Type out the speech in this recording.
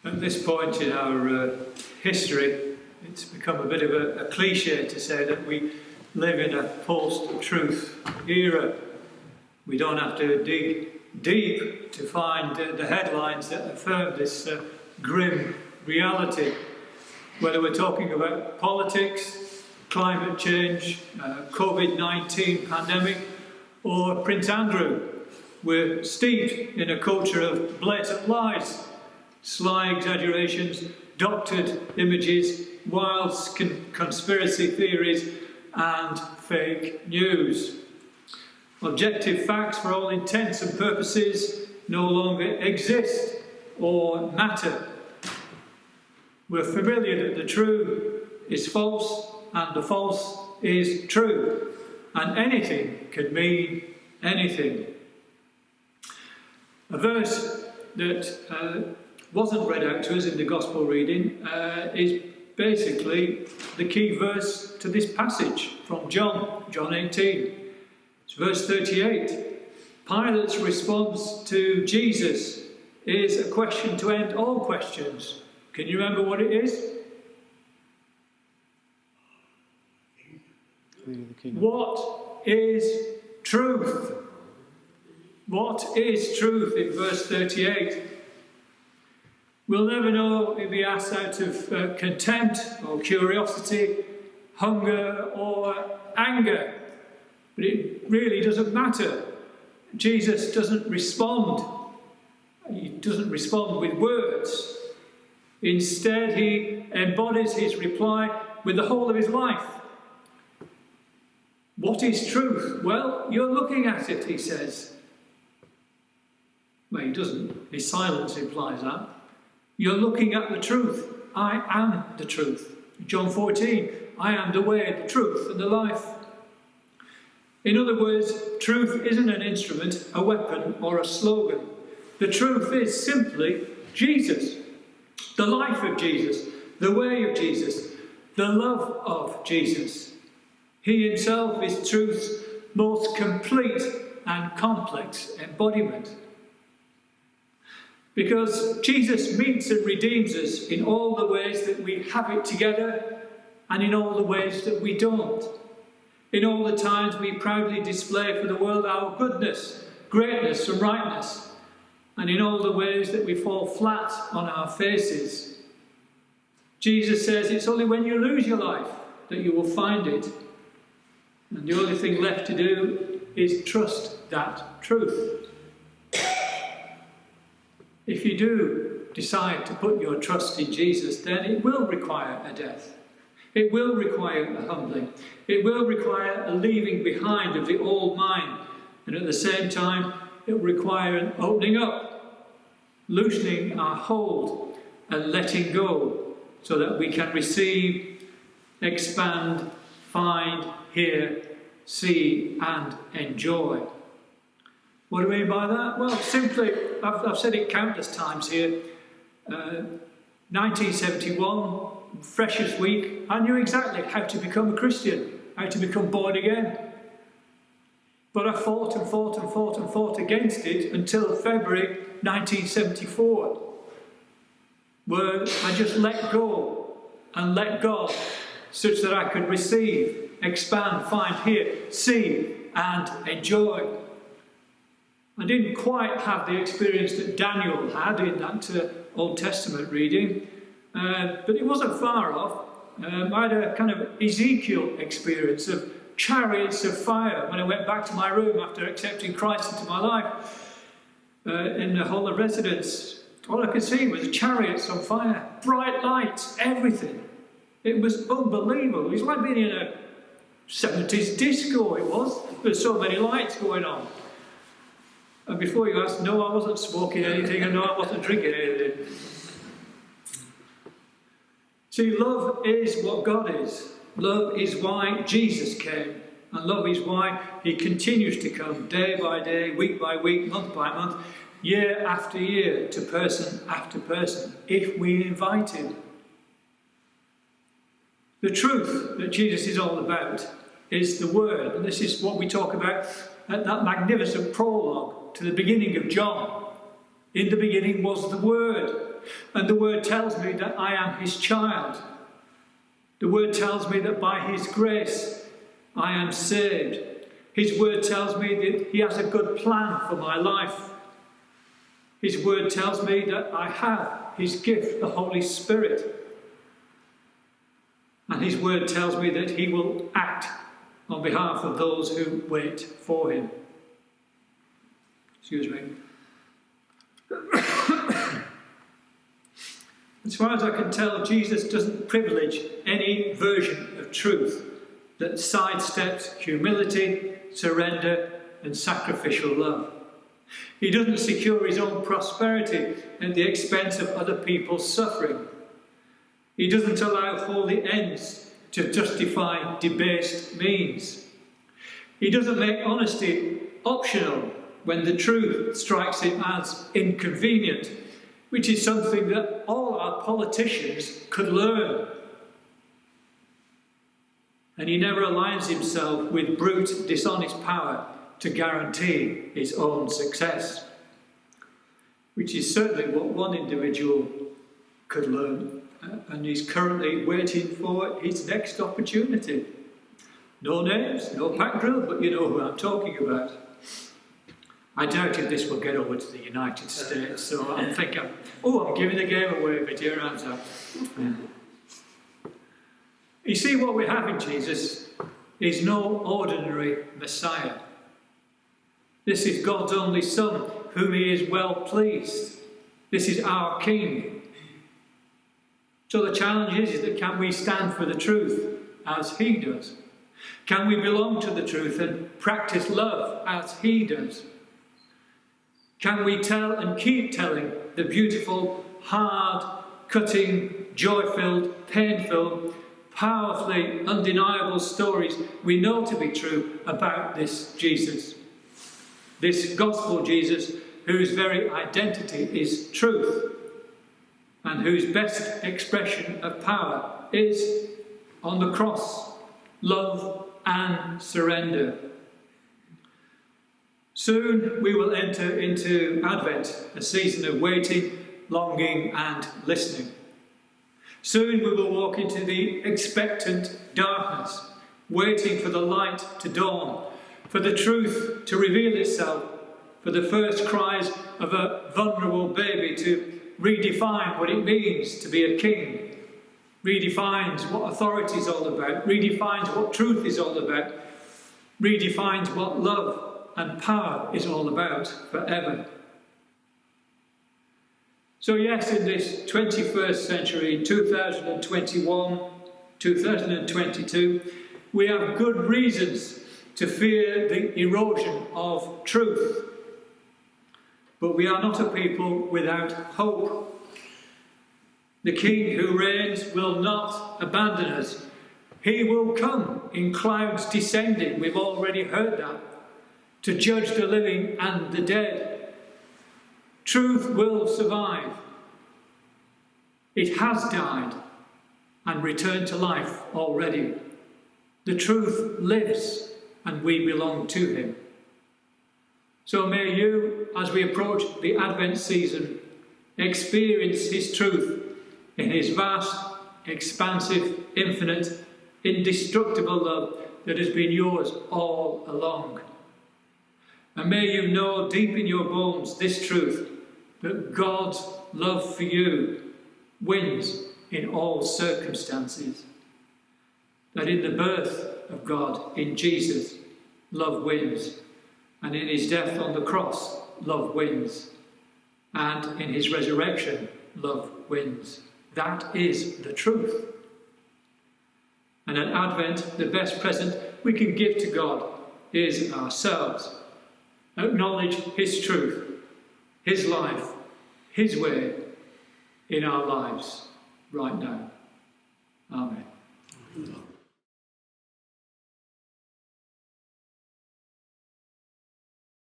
At this point in our history, it's become a bit of a cliche to say that we live in a post-truth era. We don't have to dig deep to find the headlines that affirm this grim reality. Whether we're talking about politics, climate change, COVID-19 pandemic, or Prince Andrew, we're steeped in a culture of blatant lies, sly exaggerations, doctored images, wild conspiracy theories, and fake news. Objective facts, for all intents and purposes, no longer exist or matter. We're familiar that the true is false and the false is true, and anything can mean anything. A verse that wasn't read out to us in the Gospel reading is basically the key verse to this passage from John 18. It's verse 38. Pilate's response to Jesus is a question to end all questions. Can you remember what it is? What is truth? What is truth in verse 38? We'll never know if he asks out of contempt or curiosity, hunger or anger. But it really doesn't matter. Jesus doesn't respond. He doesn't respond with words. Instead, he embodies his reply with the whole of his life. What is truth? Well, you're looking at it, he says. Well, he doesn't. His silence implies that. You're looking at the truth. I am the truth. John 14, I am the way, the truth, and the life. In other words, truth isn't an instrument, a weapon, or a slogan. The truth is simply Jesus. The life of Jesus, the way of Jesus, the love of Jesus. He himself is truth's most complete and complex embodiment. Because Jesus meets and redeems us in all the ways that we have it together and in all the ways that we don't. In all the times we proudly display for the world our goodness, greatness and rightness, and in all the ways that we fall flat on our faces. Jesus says it's only when you lose your life that you will find it. And the only thing left to do is trust that truth. If you do decide to put your trust in Jesus, then it will require a death. It will require a humbling. It will require a leaving behind of the old mind. And at the same time, it will require an opening up, loosening our hold and letting go so that we can receive, expand, find, hear, see and enjoy. What do I mean by that? Well, simply, I've said it countless times here. 1971, freshest week, I knew exactly how to become a Christian, how to become born again. But I fought and fought and fought and fought against it until February 1974, where I just let go and let God, such that I could receive, expand, find, hear, see and enjoy. I didn't quite have the experience that Daniel had in that Old Testament reading, but it wasn't far off. I had a kind of Ezekiel experience of chariots of fire when I went back to my room after accepting Christ into my life in the hall of residence. All I could see was chariots on fire, bright lights, everything. It was unbelievable. It was like being in a 70s disco, it was. There's so many lights going on. And before you ask, no, I wasn't smoking anything, and no, I wasn't drinking anything. See, love is what God is. Love is why Jesus came. And love is why he continues to come day by day, week by week, month by month, year after year, to person after person, if we invite him. The truth that Jesus is all about is the Word. And this is what we talk about at that magnificent prologue to the beginning of John. In the beginning was the Word. And the word tells me that I am his child. The word tells me that by his grace I am saved. His word tells me that he has a good plan for my life. His word tells me that I have his gift, the Holy Spirit. And his word tells me that he will act on behalf of those who wait for him. Excuse me. As far as I can tell, Jesus doesn't privilege any version of truth that sidesteps humility, surrender, and sacrificial love. He doesn't secure his own prosperity at the expense of other people's suffering. He doesn't allow holy ends to justify debased means. He doesn't make honesty optional when the truth strikes him as inconvenient, which is something that all our politicians could learn. And he never aligns himself with brute, dishonest power to guarantee his own success, which is certainly what one individual could learn, and he's currently waiting for his next opportunity. No names, no pack drill, but you know who I'm talking about. I doubt if this will get over to the United States, so I'm thinking, I'm giving the game away, but here I'm up. You see, what we have in Jesus is no ordinary Messiah. This is God's only Son, whom he is well pleased. This is our King. So the challenge is that can we stand for the truth as he does? Can we belong to the truth and practice love as he does? Can we tell and keep telling the beautiful, hard, cutting, joy-filled, pain-filled, powerfully undeniable stories we know to be true about this Jesus? This gospel Jesus, whose very identity is truth, and whose best expression of power is on the cross, love and surrender. Soon we will enter into Advent, a season of waiting, longing and listening. Soon we will walk into the expectant darkness, waiting for the light to dawn, for the truth to reveal itself, for the first cries of a vulnerable baby to redefine what it means to be a king, redefines what authority is all about, redefines what truth is all about, redefines what love and power is all about forever. So yes, in this 21st century, 2021, 2022, we have good reasons to fear the erosion of truth. But we are not a people without hope. The King who reigns will not abandon us. He will come in clouds descending, we've already heard that, to judge the living and the dead. Truth will survive. It has died and returned to life already. The truth lives and we belong to him. So may you, as we approach the Advent season, experience his truth in his vast, expansive, infinite, indestructible love that has been yours all along. And may you know deep in your bones this truth, that God's love for you wins in all circumstances. That in the birth of God, in Jesus, love wins. And in his death on the cross, love wins. And in his resurrection, love wins. That is the truth. And at Advent, the best present we can give to God is ourselves. Acknowledge his truth, his life, his way in our lives right now. Amen.